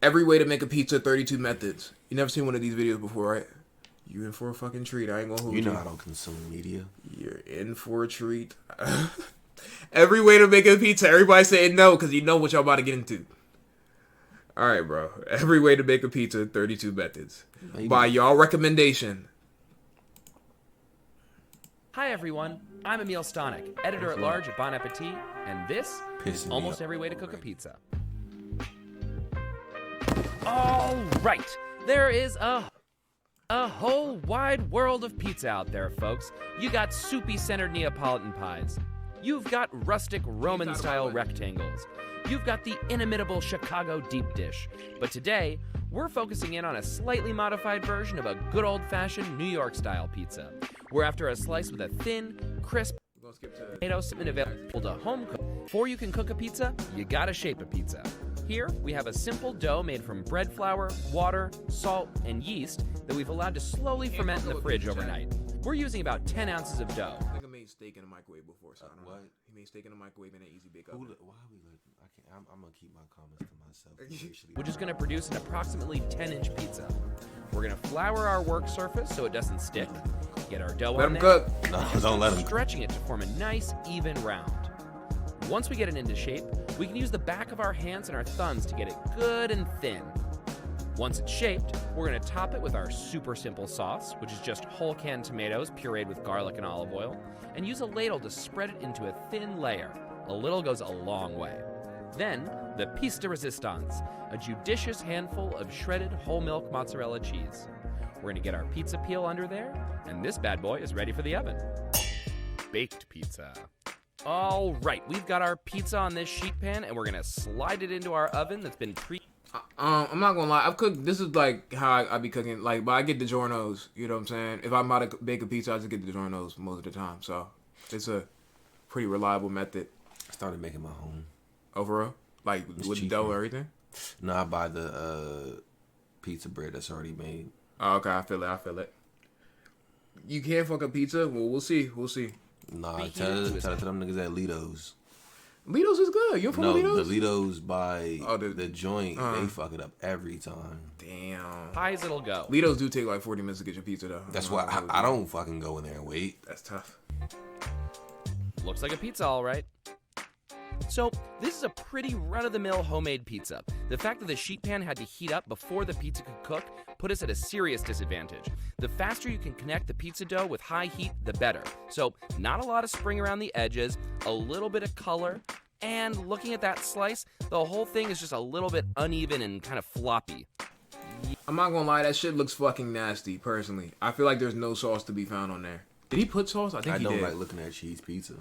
Every way to make a pizza, 32 methods. You never seen one of these videos before, right? You in for a fucking treat. I ain't gonna hold you. You know I don't consume media. You're in for a treat. Every way to make a pizza. Everybody saying no because you know what y'all about to get into. All right, bro. Every way to make a pizza, 32 methods. Maybe. By y'all recommendation. Hi, everyone. I'm Emil Stonick, editor-at-large at Bon Appetit, and this is almost every way to cook a pizza. All right. There is a whole wide world of pizza out there, folks. You got soupy-centered Neapolitan pies. You've got rustic Roman-style rectangles. You've got the inimitable Chicago deep dish. But today, we're focusing in on a slightly modified version of a good old-fashioned New York-style pizza. We're after a slice with a thin, crisp tomato and available to home cook. Before you can cook a pizza, you gotta shape a pizza. Here, we have a simple dough made from bread flour, water, salt, and yeast that we've allowed to slowly ferment in the fridge overnight. We're using about 10 ounces of dough. I think I made steak in the microwave before, so I don't know. He made steak in the microwave in an easy bake oven. Why are we like? I'm gonna keep my comments to myself. We're just gonna produce an approximately 10-inch pizza. We're gonna flour our work surface so it doesn't stick. Get our dough on there. Let him cook. No, don't let him. Stretching it to form a nice, even round. Once we get it into shape, we can use the back of our hands and our thumbs to get it good and thin. Once it's shaped, we're gonna top it with our super simple sauce, which is just whole canned tomatoes pureed with garlic and olive oil, and use a ladle to spread it into a thin layer. A little goes a long way. Then, the piece de resistance, a judicious handful of shredded whole milk mozzarella cheese. We're gonna get our pizza peel under there, and this bad boy is ready for the oven. Baked pizza. All right, we've got our pizza on this sheet pan, and we're gonna slide it into our oven that's been I'm not gonna lie, I've cooked, this is like how I be cooking, like, but I get DiGiorno's, you know what I'm saying? If I'm about to bake a pizza, I just get DiGiorno's most of the time, so it's a pretty reliable method. I started making my own. Overall? Like, it's with cheaper. Dough or everything? No, I buy the pizza bread that's already made. Oh, okay, I feel it. You can't fuck a pizza? Well, we'll see. Nah, tell it to them niggas at Lido's. Lido's is good. You don't fuck with Lido's? The Lido's by the joint, they fuck it up every time. Damn. High as it'll go. Lido's do take like 40 minutes to get your pizza, though. That's why I don't fucking go in there and wait. That's tough. Looks like a pizza, all right. So, this is a pretty run-of-the-mill homemade pizza. The fact that the sheet pan had to heat up before the pizza could cook put us at a serious disadvantage. The faster you can connect the pizza dough with high heat, the better. So, not a lot of spring around the edges, a little bit of color, and looking at that slice, the whole thing is just a little bit uneven and kind of floppy. I'm not gonna lie, that shit looks fucking nasty, personally. I feel like there's no sauce to be found on there. Did he put sauce? I think he did. I don't like looking at cheese pizza.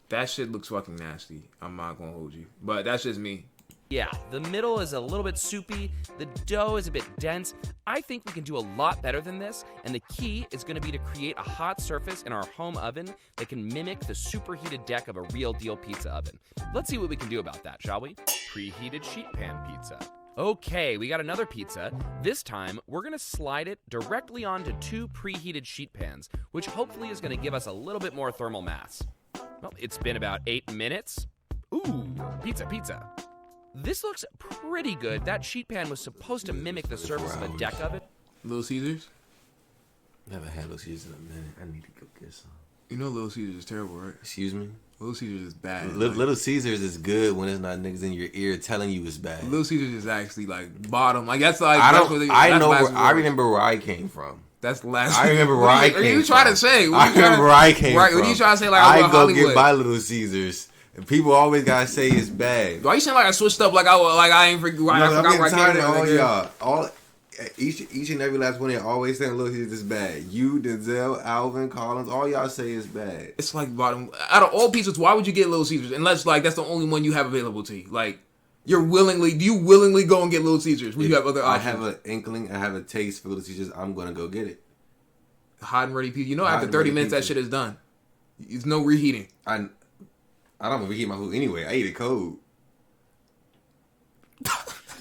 That shit looks fucking nasty. I'm not gonna hold you. But that's just me. Yeah, the middle is a little bit soupy, the dough is a bit dense. I think we can do a lot better than this, and the key is gonna be to create a hot surface in our home oven that can mimic the superheated deck of a real deal pizza oven. Let's see what we can do about that, shall we? Preheated sheet pan pizza. Okay, we got another pizza. This time, we're gonna slide it directly onto 2 preheated sheet pans, which hopefully is gonna give us a little bit more thermal mass. Well, it's been about 8 minutes. Ooh, pizza. This looks pretty good. That sheet pan was supposed to mimic the surface of a deck oven. Little Caesars? Never had Little Caesars in a minute. I need to go get some. You know Little Caesars is terrible, right? Excuse me? Little Caesars is bad. Little Caesars is good when it's not niggas in your ear telling you it's bad. Little Caesars is actually like bottom. Like that's like I remember where I came from. That's last. I remember where I came from. What are you trying to say? I remember where I came from. Right? What are you trying to say? Like I go Hollywood? Get my Little Caesars, and people always gotta say it's bad. Why you saying like I switched up? Like I ain't forget. I forgot where I came from. All y'all, each and every last one of y'all always saying Little Caesars is bad. You, Denzel, Alvin, Collins, all y'all say is bad. It's like bottom. Out of all pizzas, why would you get Little Caesars? Unless like that's the only one you have available to you. Like. Do you willingly go and get Little Caesars when you have other options? I have an inkling, I have a taste for Little Caesars, I'm going to go get it. Hot and ready pizza. You know after 30 minutes that shit is done. There's no reheating. I don't reheat my food anyway. I eat it cold.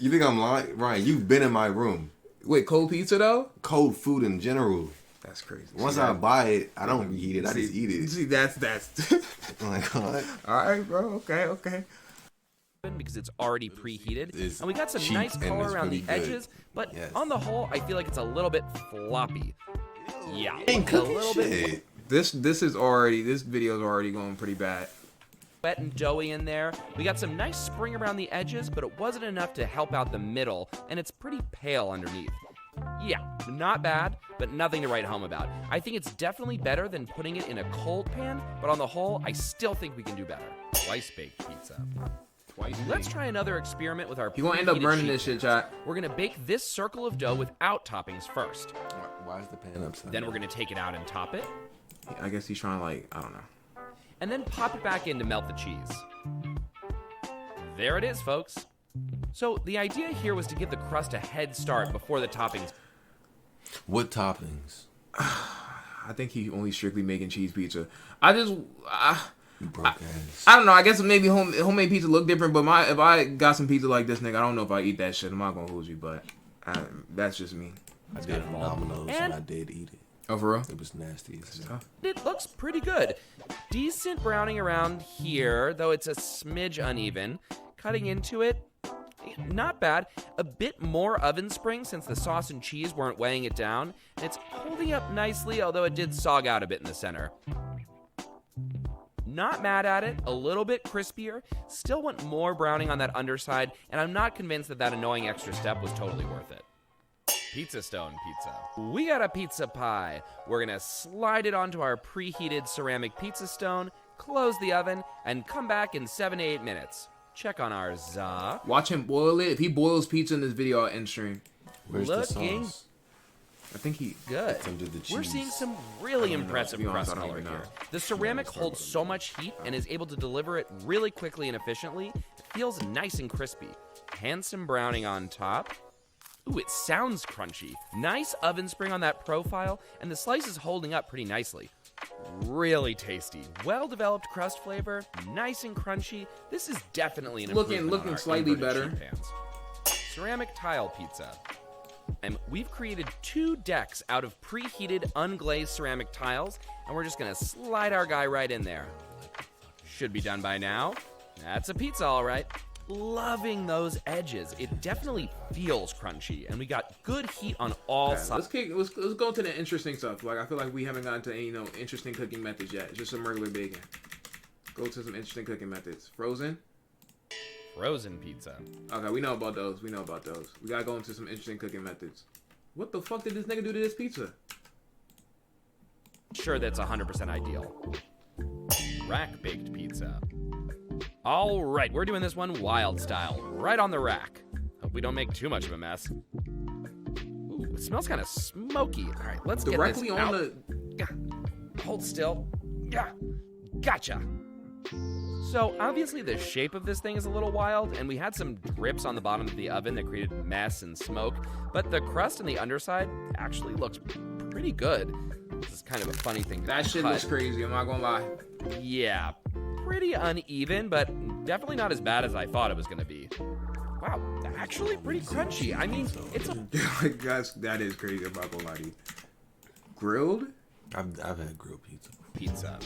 You think I'm lying? Ryan, you've been in my room. Wait, cold pizza though? Cold food in general. That's crazy. Once I buy it, I don't reheat it. I just eat it. See, that's. Oh my God. All right, bro. Okay. because it's already preheated. It's And we got some cheap nice and color it's around really the good. edges, but Yes. on the whole, I feel like it's a little bit floppy. Yeah, Ain't a cooking little bit shit. This video is already going pretty bad. wet and doughy in there. We got some nice spring around the edges, but it wasn't enough to help out the middle, and it's pretty pale underneath. Yeah, not bad, but nothing to write home about. I think it's definitely better than putting it in a cold pan, but on the whole, I still think we can do better. Twice-baked pizza. Let's try another experiment with our You gonna end up preheated burning sheet this shit, pans. chat. We're gonna bake this circle of dough without toppings first. Why is the pan upside? Then we're gonna take it out and top it, I guess he's trying to I don't know. and then pop it back in to melt the cheese. There it is, folks. So the idea here was to give the crust a head start before the toppings. What toppings? I think he only strictly making cheese pizza. You broke ass. I don't know. I guess maybe homemade pizza look different, but if I got some pizza like this, nigga, I don't know if I eat that shit. I'm not gonna hold you, but that's just me. I did Domino's and I did eat it. Oh, for real? It was nasty as hell. It looks pretty good. Decent browning around here, though it's a smidge uneven. Cutting into it, not bad. A bit more oven spring since the sauce and cheese weren't weighing it down. And it's holding up nicely, although it did sog out a bit in the center. Not mad at it, a little bit crispier. Still want more browning on that underside, and I'm not convinced that annoying extra step was totally worth it. Pizza stone pizza. We got a pizza pie. We're gonna slide it onto our preheated ceramic pizza stone, close the oven, and come back in 7 to 8 minutes. Check on our za. Watch him boil it. If he boils pizza in this video, I'll end stream. Where's Looking the sauce? I think he. Good. It's under the We're cheese. seeing some really I don't know. impressive To be honest, crust I don't color even know. here. The ceramic holds so much heat and is able to deliver it really quickly and efficiently. It feels nice and crispy. Handsome browning on top. Ooh, it sounds crunchy. Nice oven spring on that profile, and the slice is holding up pretty nicely. Really tasty. Well-developed crust flavor, nice and crunchy. This is definitely an improvement Looking on our slightly inverted better. sheet pans. Ceramic tile pizza. And we've created 2 decks out of preheated unglazed ceramic tiles, and we're just gonna slide our guy right in there. Should be done by now. That's a pizza, all right. Loving those edges. It definitely feels crunchy, and we got good heat on all sides. Let's go to the interesting stuff. I feel like we haven't gotten to any interesting cooking methods yet. It's just some regular bacon. Go to some interesting cooking methods. Frozen. Frozen pizza. Okay, we know about those. We gotta go into some interesting cooking methods. What the fuck did this nigga do to this pizza? Sure, that's 100% ideal. Rack baked pizza. All right, we're doing this one wild style, right on the rack. Hope we don't make too much of a mess. Ooh, it smells kind of smoky. All right, let's Directly get this on out. the. Yeah. Hold still. Yeah. Gotcha. So obviously the shape of this thing is a little wild, and we had some drips on the bottom of the oven that created mess and smoke, but the crust on the underside actually looks pretty good. This is kind of a funny thing to That shit cut. looks crazy. I'm not gonna lie. Yeah, pretty uneven, but definitely not as bad as I thought it was going to be. Wow, actually pretty crunchy. I mean, it's a... that is crazy. I'm not gonna lie to you. Grilled? I've had grilled pizza. Pizza.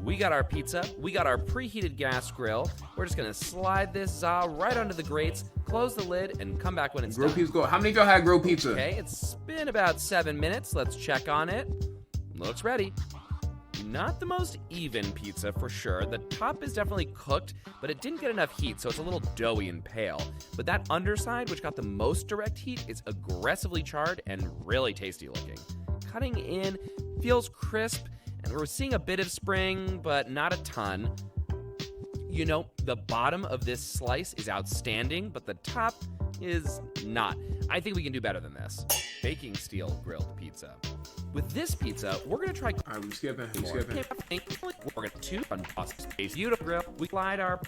We got our pizza. We got our preheated gas grill. We're just going to slide this za right onto the grates, close the lid, and come back when it's Grilled done. pizza. Go. How many of y'all had grilled pizza? Okay, it's been about 7 minutes. Let's check on it. Looks ready. Not the most even pizza for sure. The top is definitely cooked, but it didn't get enough heat, so it's a little doughy and pale. But that underside, which got the most direct heat, is aggressively charred and really tasty looking. Cutting in, feels crisp, and we're seeing a bit of spring, but not a ton. You know, the bottom of this slice is outstanding, but the top is not. I think we can do better than this. Baking steel grilled pizza. With this pizza, we're gonna try. Alright, we skipping. We're gonna two on space beautiful grill. We slide our,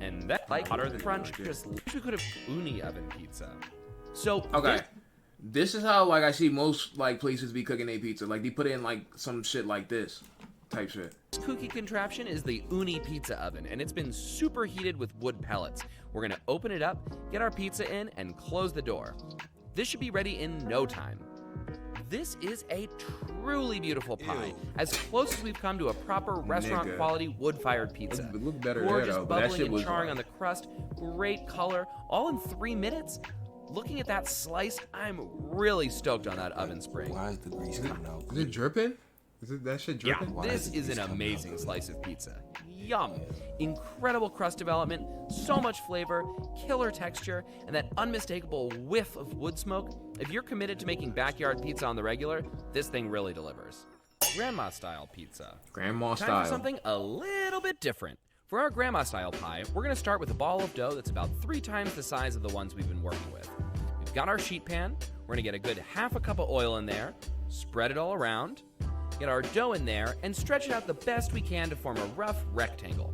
and that like hotter than crunch. Just wish we could have Ooni oven pizza. So Okay. This is how I see most places be cooking a pizza. They put in some shit like this type shit. This kooky contraption is the Ooni pizza oven, and it's been super heated with wood pellets. We're gonna open it up, get our pizza in, and close the door. This should be ready in no time. This is a truly beautiful pie, Ew. as close as we've come to a proper restaurant-quality wood-fired pizza. It looked better there, Gorgeous, though, but that bubbling shit and was charring like- on the crust, great color, all in 3 minutes. Looking at that slice, I'm really stoked on that oven spring. Why is the grease coming out? Is it dripping? Is it that shit Yeah, dripping? Why this is the is an grease coming amazing out? slice of pizza. Yum! Incredible crust development, so much flavor, killer texture, and that unmistakable whiff of wood smoke. If you're committed to making backyard pizza on the regular, this thing really delivers. Grandma style pizza. Grandma Time style. for something a little bit different. For our grandma style pie, we're gonna start with a ball of dough that's about 3 times the size of the ones we've been working with. We've got our sheet pan. We're gonna get a good half a cup of oil in there, spread it all around, get our dough in there, and stretch it out the best we can to form a rough rectangle.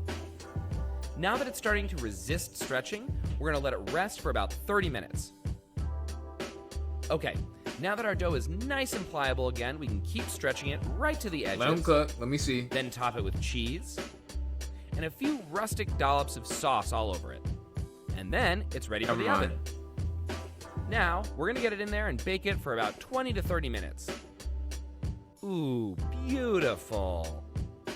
Now that it's starting to resist stretching, we're gonna let it rest for about 30 minutes. Okay, now that our dough is nice and pliable again, we can keep stretching it right to the edges. Let them cook. Let me see. Then top it with cheese and a few rustic dollops of sauce all over it. And then it's ready for Never the mind. oven. Now, we're gonna get it in there and bake it for about 20 to 30 minutes. Ooh, beautiful.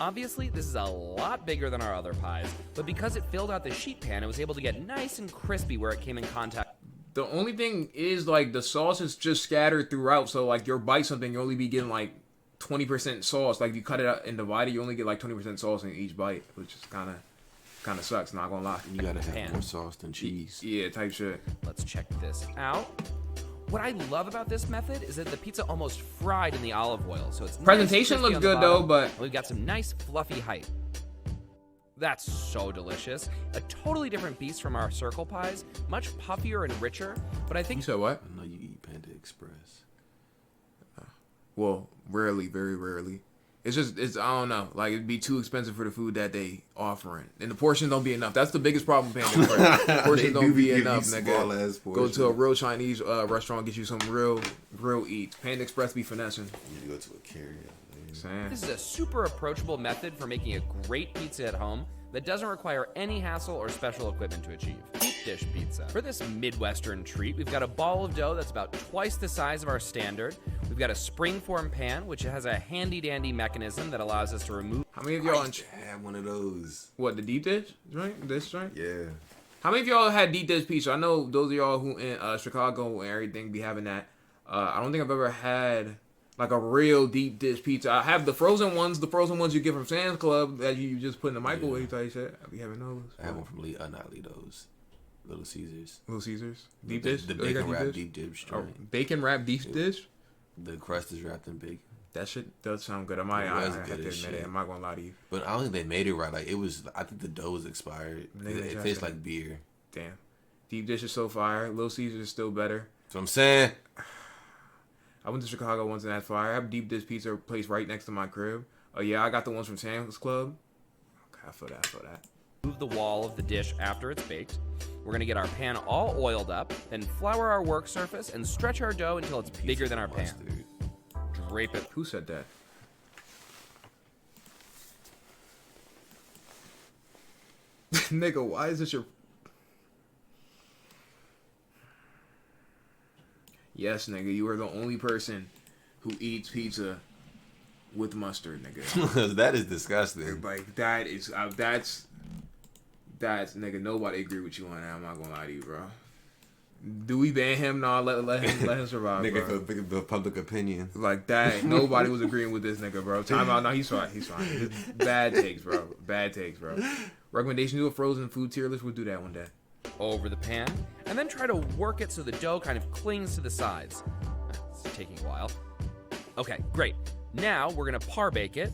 Obviously, this is a lot bigger than our other pies, but because it filled out the sheet pan, it was able to get nice and crispy where it came in contact. The only thing is, like, the sauce is just scattered throughout. So, like, you'll bite something, you only be getting, like, 20% sauce. Like, if you cut it out and divide it, you only get, like, 20% sauce in each bite, which is kind of sucks, not gonna lie. You gotta have Pan. more sauce than cheese. Yeah, type shit. Let's check this out. What I love about this method is that the pizza almost fried in the olive oil, so it's nice Presentation and crispy looks on the good, though, bottom, but- and we've got some nice fluffy height. That's so delicious. A totally different beast from our circle pies, much puffier and richer, but I You think said what? I know you eat Panda Express. Well, rarely, very rarely. It's I don't know. Like, it'd be too expensive for the food that they offering. And the portions don't be enough. That's the biggest problem, Panda Express. They Portions do don't be be giving enough, you nigga. small-ass Go portions. to a real Chinese restaurant, get you some real eats. Panda Express be finessing. You need to go to a carrier. Saying. this is a super approachable method for making a great pizza at home that doesn't require any hassle or special equipment to achieve. Deep dish pizza. For this Midwestern treat, we've got a ball of dough that's about twice the size of our standard. We've got a springform pan, which has a handy-dandy mechanism that allows us to remove. How many of y'all Have one of those. what, the deep dish joint? This joint? Yeah. How many of y'all had deep dish pizza? I know those of y'all who in Chicago and everything be having that. I don't think I've ever had like a real deep dish pizza. I have the frozen ones you get from Sam's Club that you just put in the microwave type shit. I be having those. I have one from not Lido's. Little Caesars. Little Caesars. Deep The- dish? The Oh, you got bacon wrap dish? deep dish Oh, joint. bacon wrap deep dish? The crust is wrapped in bacon. That shit does sound good. I It have was to good admit as it. shit. I'm not gonna lie to you. But I don't think they made it right. Like it was. I think the dough was expired. Maybe they It just tastes said- like beer. Damn. Deep dish is so fire. Little Caesars is still better. That's what I'm saying. I went to Chicago once and that's fire. I have a deep dish pizza place right next to my crib. Oh yeah, I got the ones from Sam's Club. Okay, I feel that. Remove the wall of the dish after it's baked. We're gonna get our pan all oiled up, then flour our work surface and stretch our dough until it's bigger than our pan. Mustard. Drape it. Who said that? Nigga, why is this your... Yes, nigga, you are the only person who eats pizza with mustard, nigga. That is disgusting. Like, that is... That's... Nigga, nobody agree with you on that. I'm not gonna lie to you, bro. Do we ban him? No, let him survive, bro. Nigga, the public opinion. Like that, nobody was agreeing with this nigga, bro. Time out. No, he's fine. Bad takes, bro. Bad takes, bro. Recommendation: do a frozen food tier list. We'll do that one day. Over the pan, and then try to work it so the dough kind of clings to the sides. It's taking a while. Okay, great. Now we're gonna par bake it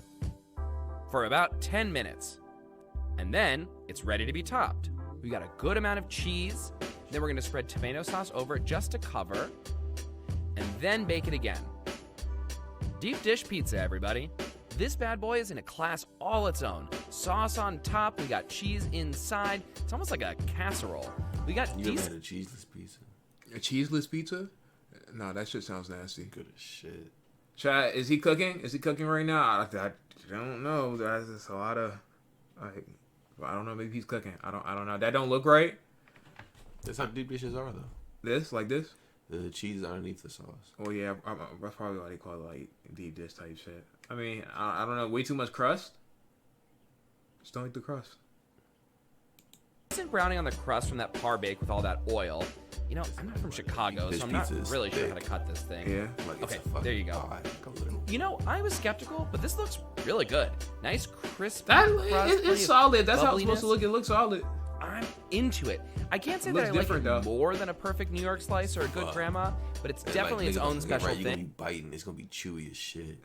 for about 10 minutes. And then it's ready to be topped. We've got a good amount of cheese. Then we're gonna spread tomato sauce over it just to cover, and then bake it again. Deep dish pizza, everybody. This bad boy is in a class all its own. Sauce on top, we got cheese inside. It's almost like a casserole. We got You ever decent. had a cheeseless pizza? A cheeseless pizza? No, that shit sounds nasty. Good as shit. Chad, is he cooking? Is he cooking right now? I don't know. That's just a lot of. Like, I don't know. Maybe he's cooking. I don't know. That don't look right. That's how deep dishes are, though. This, like this. The cheese underneath the sauce. Oh yeah, that's probably why they call it like deep dish type shit. I mean, I don't know. Way too much crust. Just don't eat the crust. Decent browning on the crust from that par bake with all that oil. You know, I'm not from Chicago, so I'm not really sure how to cut this thing. Yeah. Like Okay, there you go. You know, I was skeptical, but this looks really good. Nice, crisp crust. It's solid. That's how it's supposed bubbliness. to look. It looks solid. I'm into it. I can't say Looks that I like different, it though. more than a perfect New York slice or a good grandma, but it's definitely its own special You're gonna be thing. biting. It's gonna be chewy as shit.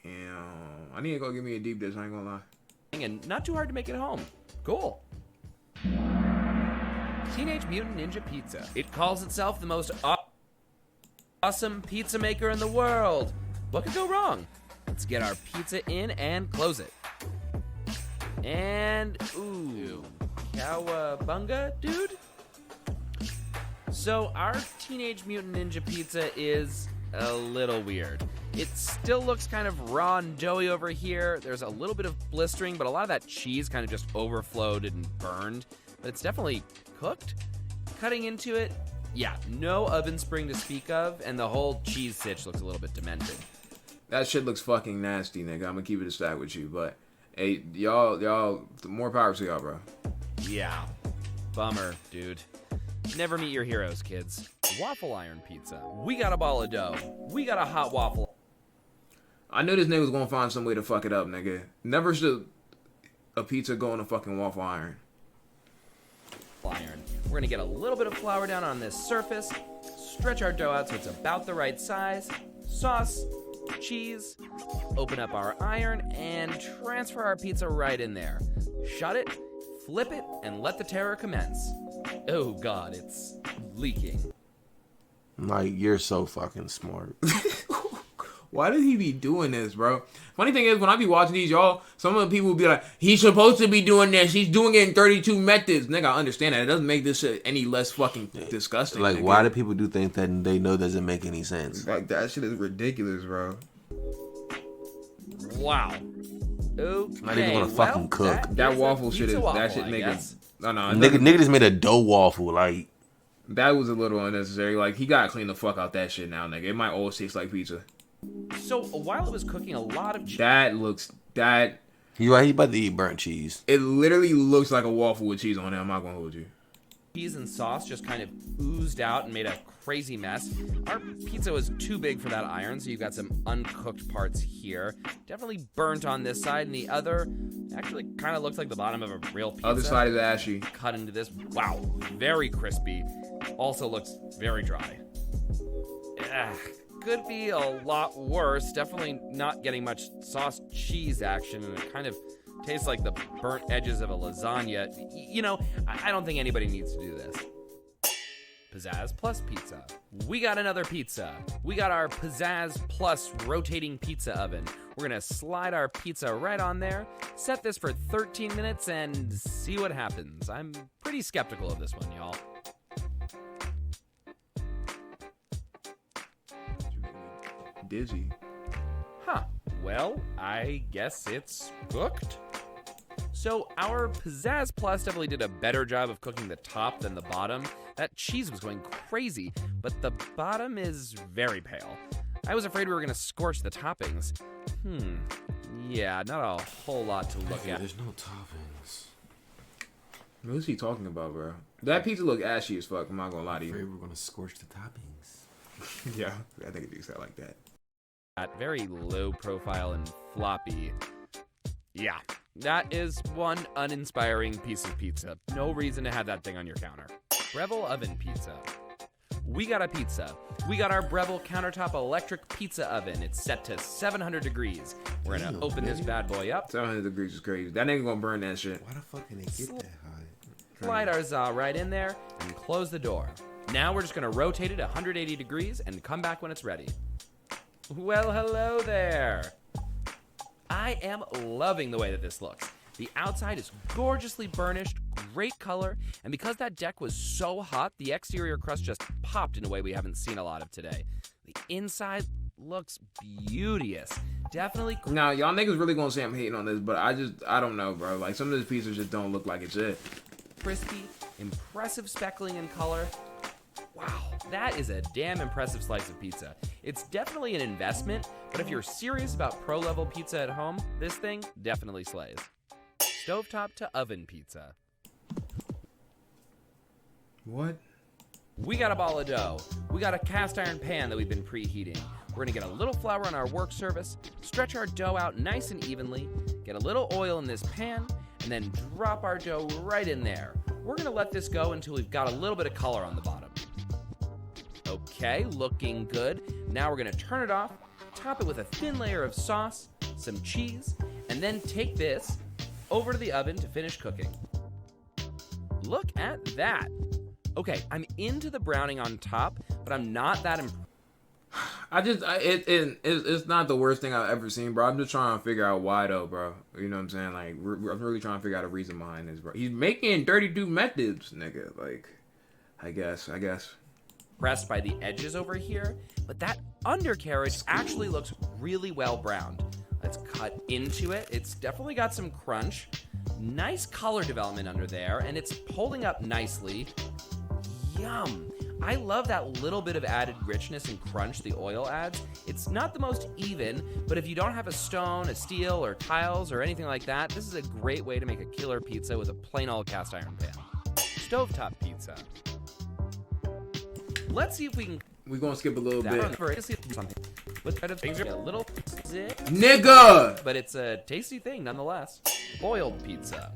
Damn. I need to go get me a deep dish. I ain't gonna lie. And not too hard to make at home. Cool. Teenage Mutant Ninja Pizza. It calls itself the most awesome pizza maker in the world. What could go wrong? Let's get our pizza in and close it. And, ooh, cowabunga, dude? So our Teenage Mutant Ninja Pizza is a little weird. It still looks kind of raw and doughy over here. There's a little bit of blistering, but a lot of that cheese kind of just overflowed and burned. But it's definitely cooked. Cutting into it, yeah, no oven spring to speak of, and the whole cheese stitch looks a little bit demented. That shit looks fucking nasty, nigga. I'm gonna keep it a stack with you, but hey, y'all, more power to y'all, bro. Yeah, bummer, dude. Never meet your heroes, kids. Waffle iron pizza. We got a ball of dough. We got a hot waffle. I knew this nigga was gonna find some way to fuck it up, nigga. Never should a pizza go in a fucking waffle iron. Iron. We're gonna get a little bit of flour down on this surface, stretch our dough out so it's about the right size, sauce, cheese, open up our iron, and transfer our pizza right in there. Shut it, flip it, and let the terror commence. Oh god, it's leaking. Like, you're so fucking smart. Why did he be doing this, bro? Funny thing is, when I be watching these, y'all, some of the people will be like, he's supposed to be doing this. He's doing it in 32 methods. Nigga, I understand that. It doesn't make this shit any less fucking disgusting. Like, nigga. why do people do things that they know doesn't make any sense? Like, that shit is ridiculous, bro. Wow. Okay, Not even gonna fucking cook. That is a waffle shit pizza is, waffle, that shit I make it. guess. No, Nigga just made a dough waffle. Like, that was a little unnecessary. Like, he gotta clean the fuck out that shit now, nigga. It might always taste like pizza. So while it was cooking, a lot of he about to eat burnt cheese. it literally looks like a waffle with cheese on it. I'm not gonna hold you. cheese and sauce just kind of oozed out and made a crazy mess. Our pizza was too big for that iron, so you've got some uncooked parts here. Definitely burnt on this side, and the other actually kind of looks like the bottom of a real pizza. Other side is ashy. Cut into this. Wow, very crispy. Also looks very dry. Ugh, could be a lot worse. Definitely not getting much sauce cheese action, and it kind of tastes like the burnt edges of a lasagna. You know, I don't think anybody needs to do this. Pizzazz Plus Pizza. We got another pizza. We got our Pizzazz Plus rotating pizza oven. We're gonna slide our pizza right on there, set this for 13 minutes, and see what happens. I'm pretty skeptical of this one, y'all. Dizzy. Huh. Well, I guess it's cooked. So our Pizzazz Plus definitely did a better job of cooking the top than the bottom. That cheese was going crazy, but the bottom is very pale. I was afraid we were going to scorch the toppings. Yeah, not a whole lot to look at. There's no toppings. What is he talking about, bro? That pizza look ashy as fuck. I'm not gonna lie to I'm you. afraid we're gonna scorch the toppings. Yeah, I think it do sound like that. Very low profile and floppy. Yeah, that is one uninspiring piece of pizza. No reason to have that thing on your counter. Breville oven pizza. We got a pizza. We got our Breville countertop electric pizza oven. It's set to 700 degrees. We're gonna open this bad boy up. 700 degrees is crazy. That nigga gonna burn that shit. Why the fuck can they get that high? Slide our za right in there and close the door. Now we're just gonna rotate it 180 degrees and come back when it's ready. Well, hello there. I am loving the way that this looks. The outside is gorgeously burnished, great color, and because that deck was so hot, the exterior crust just popped in a way we haven't seen a lot of today. The inside looks beauteous. Definitely. Now, y'all niggas really gonna say I'm hating on this, but I don't know, bro. Like, some of these pizzas just don't look like it's it. Crispy, impressive speckling in color. Wow, that is a damn impressive slice of pizza. It's definitely an investment, but if you're serious about pro-level pizza at home, this thing definitely slays. Stovetop to oven pizza. What? We got a ball of dough. We got a cast iron pan that we've been preheating. We're gonna get a little flour on our work surface, stretch our dough out nice and evenly, get a little oil in this pan, and then drop our dough right in there. We're gonna let this go until we've got a little bit of color on the bottom. Okay, looking good. Now we're gonna turn it off, top it with a thin layer of sauce, some cheese, and then take this over to the oven to finish cooking. Look at that. Okay, I'm into the browning on top, but I'm not that impressed. It's not the worst thing I've ever seen, bro. I'm just trying to figure out why though, bro. You know what I'm saying? Like, I'm really trying to figure out a reason behind this, bro. He's making 32 methods, nigga. Like, I guess. Pressed by the edges over here, but that undercarriage actually looks really well browned. Let's cut into it. It's definitely got some crunch. Nice color development under there, and it's holding up nicely. Yum. I love that little bit of added richness and crunch the oil adds. It's not the most even, but if you don't have a stone, a steel, or tiles, or anything like that, this is a great way to make a killer pizza with a plain old cast iron pan. Stovetop pizza. Let's see if we can... We're gonna skip a little bit. With kind of things a little Nigga! but it's a tasty thing nonetheless. Boiled pizza.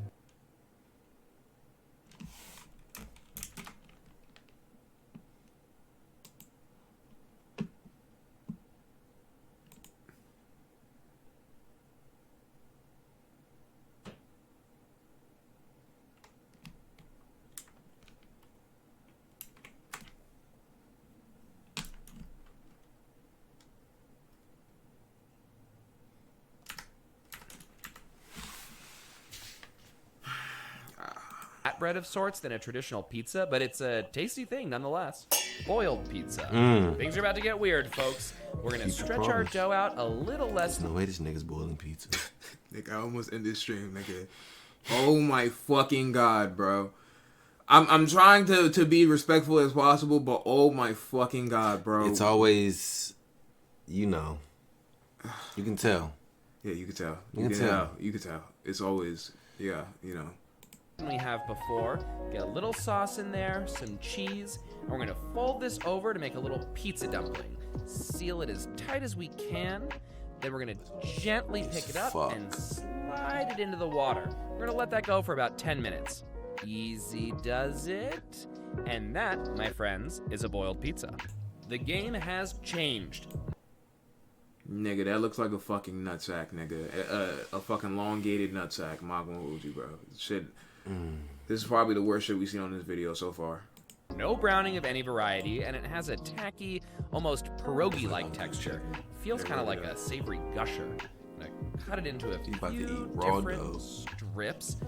Bread of sorts than a traditional pizza, but it's a tasty thing nonetheless. Boiled pizza. Things are about to get weird, folks. We're gonna stretch our dough out a little less. There's no way this nigga's boiling pizza. Nigga, I almost ended stream, nigga. Oh my fucking god, bro. I'm trying to be respectful as possible, but oh my fucking god, bro. It's always, you know, you can tell. Yeah, you can tell. You can tell. You can tell. It's always, yeah, you know. We have before. Get a little sauce in there, some cheese, and we're gonna fold this over to make a little pizza dumpling. Seal it as tight as we can. Then we're gonna gently pick it up and slide it into the water. We're gonna let that go for about 10 minutes. Easy does it. And that, my friends, is a boiled pizza. The game has changed. Nigga, that looks like a fucking nutsack, nigga. A fucking elongated nutsack. I'm not gonna hold you, bro. Shit. This is probably the worst shit we've seen on this video so far. No browning of any variety, and it has a tacky, almost pierogi-like texture. Feels kind of like a savory gusher. I'm gonna cut it into a few different strips.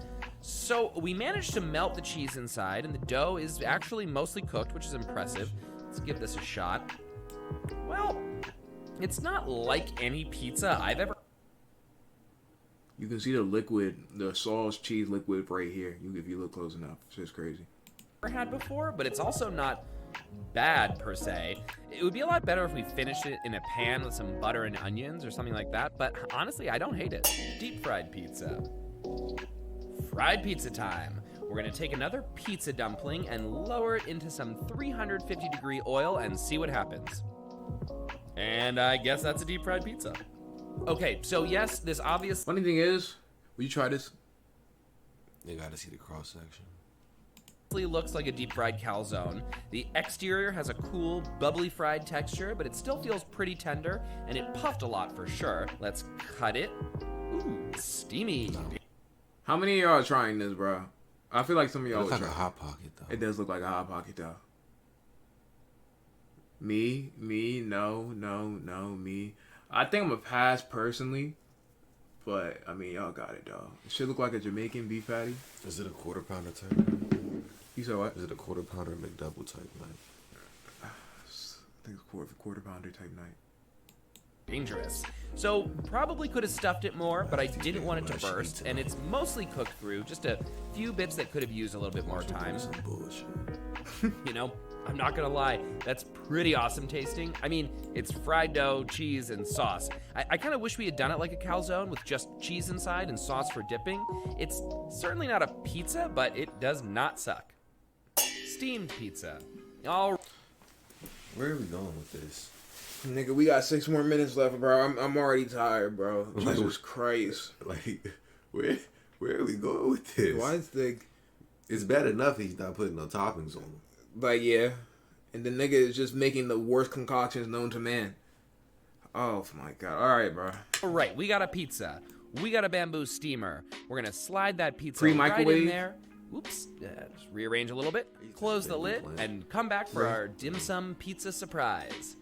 So we managed to melt the cheese inside, and the dough is actually mostly cooked, which is impressive. Let's give this a shot. Well, it's not like any pizza I've ever... You can see the liquid, the sauce cheese liquid right here. If you look close enough, it's just crazy. Had before, but it's also not bad per se. It would be a lot better if we finished it in a pan with some butter and onions or something like that, but honestly, I don't hate it. Deep fried pizza. Fried pizza time. We're gonna take another pizza dumpling and lower it into some 350-degree oil and see what happens. And I guess that's a deep fried pizza. Okay, so yes, this obvious... Funny thing is, will you try this? You gotta see the cross section. Looks like a deep fried calzone. The exterior has a cool, bubbly fried texture, but it still feels pretty tender, and it puffed a lot for sure. Let's cut it. Ooh, steamy. How many of y'all are trying this, bro? I feel like some of y'all looks would like try. a hot pocket though. It does look like a hot pocket though. Me, no, me. I think I'm a pass personally, but I mean y'all got it, dog. It should look like a Jamaican beef patty. Is it a quarter pounder type? You said what? Is it a quarter pounder McDouble type night? I think it's quarter pounder type night. Dangerous. So probably could have stuffed it more, but I didn't want it to burst, and it's mostly cooked through. Just a few bits that could have used a little bit more time. Some bullshit. You know, I'm not gonna lie, that's pretty awesome tasting. I mean, it's fried dough, cheese, and sauce. I kind of wish we had done it like a calzone with just cheese inside and sauce for dipping. It's certainly not a pizza, but it does not suck. Steamed pizza. All Where are we going with this? Nigga, we got 6 more minutes left, bro. I'm already tired, bro. Jesus Christ. Like, where are we going with this? Why is the... It's bad enough he's not putting no toppings on them. Like, yeah. And the nigga is just making the worst concoctions known to man. Oh, my God. All right, bro. All right, we got a pizza. We got a bamboo steamer. We're going to slide that pizza right Pre-microwave? in there. Oops. Just rearrange a little bit. Close the lid and come back for our dim sum pizza surprise.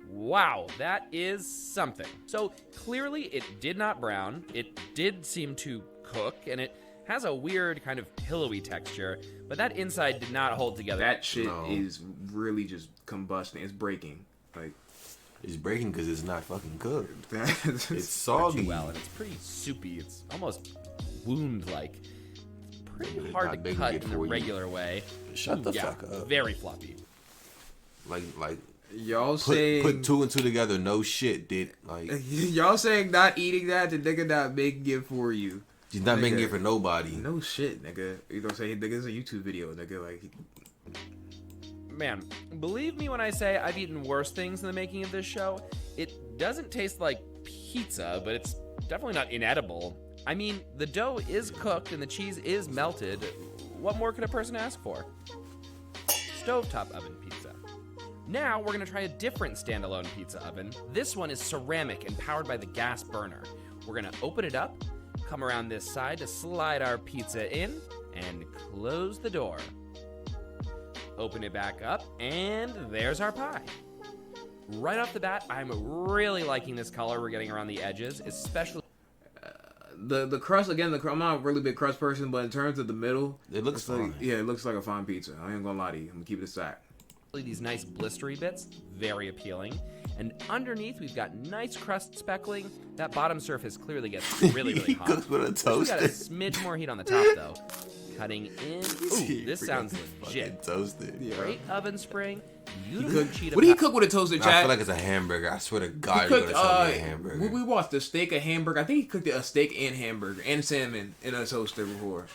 Wow, that is something. So clearly it did not brown. It did seem to cook, and it has a weird kind of pillowy texture, but that inside did not hold together. That shit is really just combusting. It's breaking. Like, it's breaking because it's not fucking cooked. it's It's soggy. Well, and it's pretty soupy. It's almost wound-like. It's pretty hard How to big cut it in for a you? regular way. Shut the fuck up. Very floppy. Like y'all saying... put 2 and 2 together. No shit, dude. Like, y'all saying not eating that, the nigga not making it for you. he's not Nigga. making it for nobody. No shit, nigga. You don't say, nigga, it's a YouTube video, nigga. Like, Man, believe me when I say I've eaten worse things in the making of this show. It doesn't taste like pizza, but it's definitely not inedible. I mean, the dough is cooked and the cheese is melted. What more could a person ask for? Stovetop oven pizza. Now we're gonna try a different standalone pizza oven. This one is ceramic and powered by the gas burner. We're gonna open it up, come around this side to slide our pizza in, and close the door. Open it back up, and there's our pie. Right off the bat, I'm really liking this color we're getting around the edges, especially the crust, again, I'm not a really big crust person, but in terms of the middle, It looks it's like, fine. yeah, it looks like a fine pizza. I ain't gonna lie to you. I'm gonna keep it a sack. these nice blistery bits, very appealing. And underneath, we've got nice crust speckling. That bottom surface clearly gets really, really He hot. cooks with a We got toaster. a smidge more heat on the top, though. Cutting in. Ooh, this sounds legit. Toasted. Yeah. Great oven spring. He Beautiful cooked, cheetah what do you pie. cook with a toaster, I Chad? feel like it's a hamburger. I swear to God, He you're cooked, gonna tell me a hamburger. we watched a steak, a hamburger. I think he cooked a steak and hamburger and salmon in a toaster before.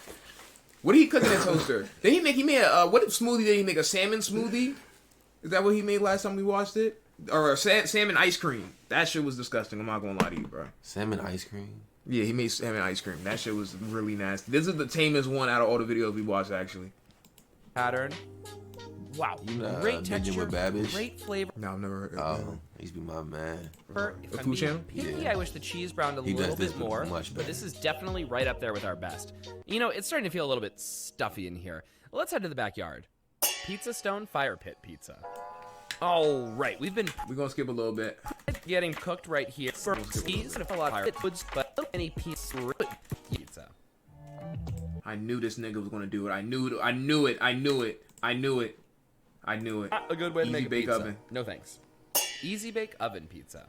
What did he cook in a toaster? He made a what smoothie did he make? A salmon smoothie? Is that what he made last time we watched it? Or a salmon ice cream? That shit was disgusting. I'm not gonna lie to you, bro. Salmon ice cream. Yeah, he made salmon ice cream. That shit was really nasty. This is the tamest one out of all the videos we watched, actually. Pattern. Wow. Nah, Great Benjamin texture. Babish. Great flavor. No, I've never heard of Oh, he used to be my man. If The I'm food being channel? picky, Yeah. I wish the cheese browned a He does little this bit more, much but better. this is definitely right up there with our best. You know, it's starting to feel a little bit stuffy in here. Let's head to the backyard. Pizza Stone Fire Pit Pizza. All right, we've been We're gonna skip a little bit. getting cooked right here. Cheese and a lot of woods, but any piece of pizza. I knew this nigga was gonna do it. I knew it. Not a good way to Easy make a bake pizza. oven. No thanks. Easy Bake Oven Pizza.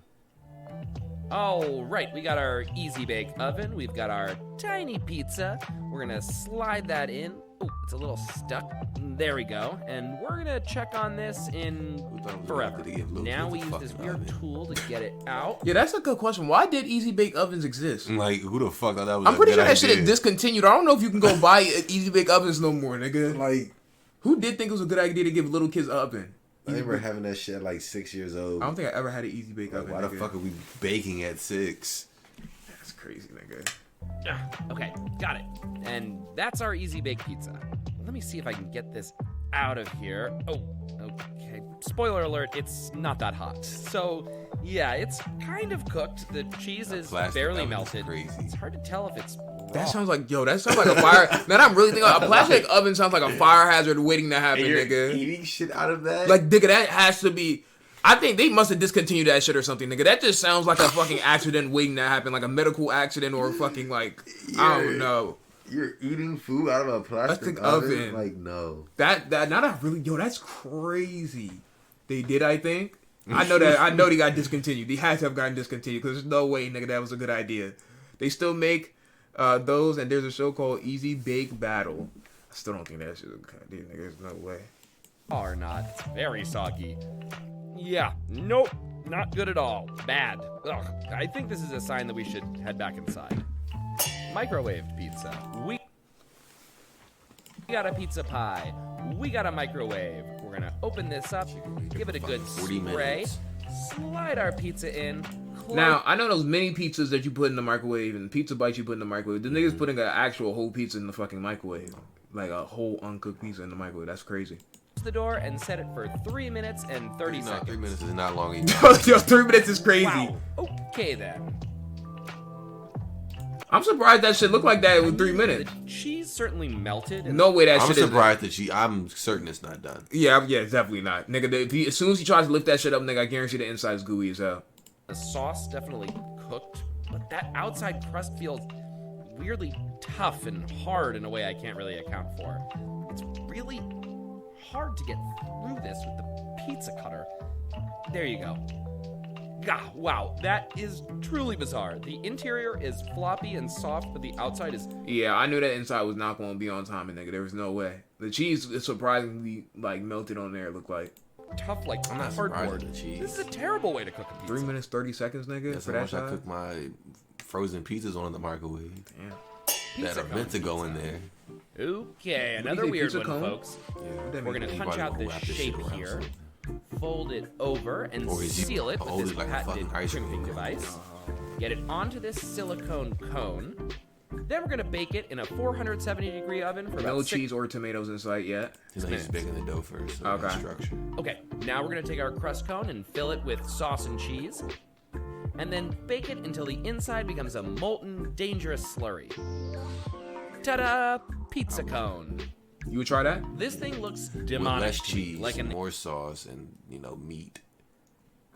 All right, we got our Easy Bake Oven. We've got our tiny pizza. We're gonna slide that in. Oh, it's a little stuck. There we go. And we're gonna check on this in thought it was forever. gonna give little Now kids we a use this fucking weird oven. tool to get it out. Yeah, that's a good question. Why did easy bake ovens exist? Like, who the fuck thought that was I'm a pretty good sure that shit idea? is discontinued. I don't know if you can go buy easy bake ovens no more, nigga. Like, Who did think it was a good idea to give little kids an oven? I remember having that shit at like 6 years old. I don't think I ever had an easy bake Like, oven. why the nigga. fuck are we baking at 6? That's crazy, nigga. Okay, got it. And that's our Easy Bake Pizza. Let me see if I can get this out of here. Oh, okay. Spoiler alert, it's not that hot. So, yeah, it's kind of cooked. The cheese is plastic barely oven's melted. crazy. It's hard to tell if it's That raw. sounds like that sounds like a fire. Now that I'm really thinking, a plastic oven sounds like a fire hazard waiting to happen, And you're nigga. eating shit out of that? Like, nigga, that has to be. I think they must have discontinued that shit or something, nigga. That just sounds like a fucking accident waiting to happen, like a medical accident or fucking like I don't know. You're eating food out of a plastic Plastic oven? oven. Like, no. That now that really that's crazy. They did, I think. I know they got discontinued. They had to have gotten discontinued because there's no way, nigga, that was a good idea. They still make those, and there's a show called Easy Bake Battle. I still don't think that shit is a good idea, nigga. There's no way. or not. It's very soggy. Yeah, nope, not good at all. Bad. Ugh, I think this is a sign that we should head back inside. Microwaved pizza. We got a pizza pie. We got a microwave. We're gonna open this up, give it a good spray, slide our pizza in. Now, I know those mini pizzas that you put in the microwave and pizza bites you put in the microwave. The niggas putting an actual whole pizza in the fucking microwave. Like a whole uncooked pizza in the microwave. That's crazy. The door and set it for 3 minutes and 30 seconds. 3 minutes is not long enough. Yo, 3 minutes is crazy. Wow. Okay then. I'm surprised that shit looked like that in 3 minutes. The cheese certainly melted. No way that I'm shit is. surprised that I'm certain it's not done. Yeah, definitely not. Nigga, as soon as he tries to lift that shit up, nigga, I guarantee the inside is gooey as hell. The sauce definitely cooked, but that outside crust feels weirdly tough and hard in a way I can't really account for. It's really hard to get through this with the pizza cutter. There you go. Ah, wow, that is truly bizarre. The interior is floppy and soft, but the outside is... Yeah, I knew that inside was not going to be on time, nigga. There was no way. The cheese is surprisingly, like, melted on there, it looked like. tough like I'm not cardboard. surprised at the cheese. This is a terrible way to cook a pizza. 3 minutes, 30 seconds, nigga, That's for how that much I shot? cook my frozen pizzas on in the microwave. Damn. Pizza That are meant to go in there. Okay, What do another you think, weird pizza one, cone? folks. Yeah. We're gonna punch out this shape here, fold it over, and Or is he seal it hold with this it like a patented fucking ice crimping cream? device. Get it onto this silicone cone. Then we're gonna bake it in a 470-degree oven for about No 6 cheese or tomatoes in sight yet. He's just baking the dough first. So Okay. okay. Structure. Okay, now we're gonna take our crust cone and fill it with sauce and cheese, and then bake it until the inside becomes a molten, dangerous slurry. Ta-da! Pizza cone. You would try that? This thing looks With demonic, less to me, cheese, like an more sauce, and meat.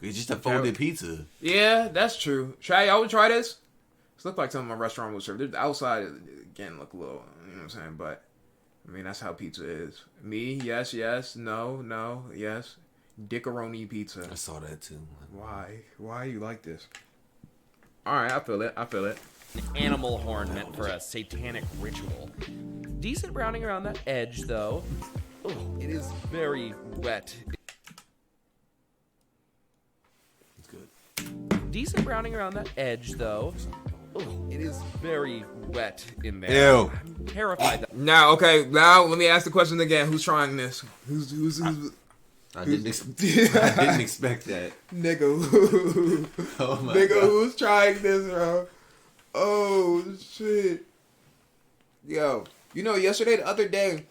It's just a folded pizza. Yeah, that's true. Y'all would try this? This look like something my restaurant would serve. The outside, again, look a little, you know what I'm saying? But, I mean, that's how pizza is. Me, yes, yes. No, no, yes. Dickaroni pizza. I saw that too. Why? Why you like this? Alright, I feel it. I feel it. animal horn meant for a satanic ritual. Decent browning around the edge, though. Oh, it is very wet. It's good. Decent browning around the edge, though. Oh, it is very wet in there. Ew. I'm terrified. That Now, okay, now let me ask the question again. Who's trying this? Who's I didn't expect that. nigga? Oh my Nigga, god. who's trying this, bro? Oh, shit. Yo, yesterday, the other day,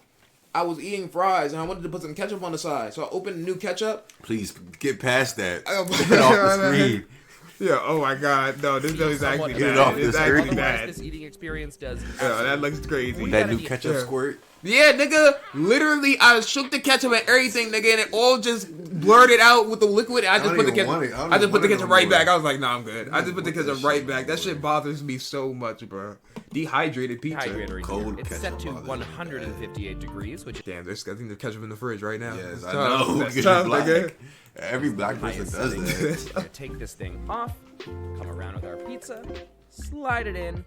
I was eating fries and I wanted to put some ketchup on the side. So I opened the new ketchup. Please get past that. Oh, Get it off the screen. Yeah, oh my god. No, this is somewhat actually Get it bad. off It's the actually screen. bad. this eating experience does. Yo, that looks crazy. That gotta new be- ketchup yeah. squirt. Yeah, nigga, literally, I shook the ketchup and everything, nigga, and it all just blurted out with the liquid. I just don't put the even want ketchup. it. I don't I just even put the want it ketchup no right more. back. I was like, nah, I'm good. I just put the want ketchup that right shit back. That no shit bothers me so much, bro. Dehydrated pizza. Dehydrated. Cold It's set to ketchup bothers me 158 degrees, which Damn, there's I think there's ketchup in the fridge right now. Yes, That's I tough. know. That's Because tough, you're nigga. black. Every black person does that. We're gonna take this thing off, come around with our pizza, slide it in,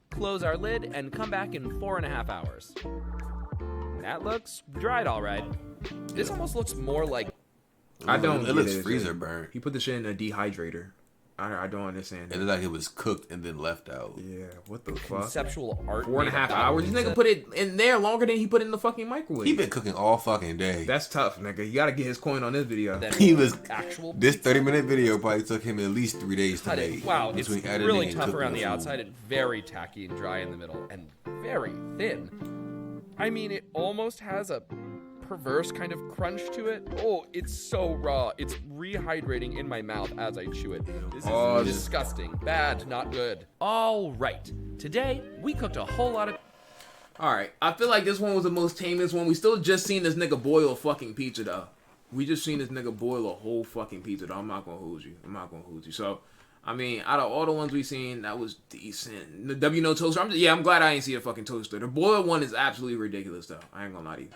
close our lid, and come back in 4.5 hours. That looks dried all right. This almost looks more like I don't. It get looks it. freezer burnt. He put the shit in a dehydrator. I don't understand. It looked like it was cooked and then left out. Yeah, what the fuck? conceptual art. 4.5 made about hours. This pizza. nigga put it in there longer than he put it in the fucking microwave. He been cooking all fucking day. That's tough, nigga. You gotta get his coin on this video. Then He was actual This 30-minute video probably took him at least 3 days to cut make. it. Wow, it's between editing really and tough cooking around the the food. outside and very tacky and dry in the middle and very thin. I mean, it almost has a perverse kind of crunch to it. Oh, it's so raw. It's rehydrating in my mouth as I chew it. This is Oh, disgusting. Bad, not good. All right. Today, we cooked a whole lot of... Alright, I feel like this one was the most tamest one. We still just seen this nigga boil a fucking pizza, though. We just seen this nigga boil a whole fucking pizza, though. I'm not gonna hold you. So, I mean, out of all the ones we seen, that was decent. The W-No toaster, I'm glad I ain't see a fucking toaster. The boiled one is absolutely ridiculous, though. I ain't gonna lie to you.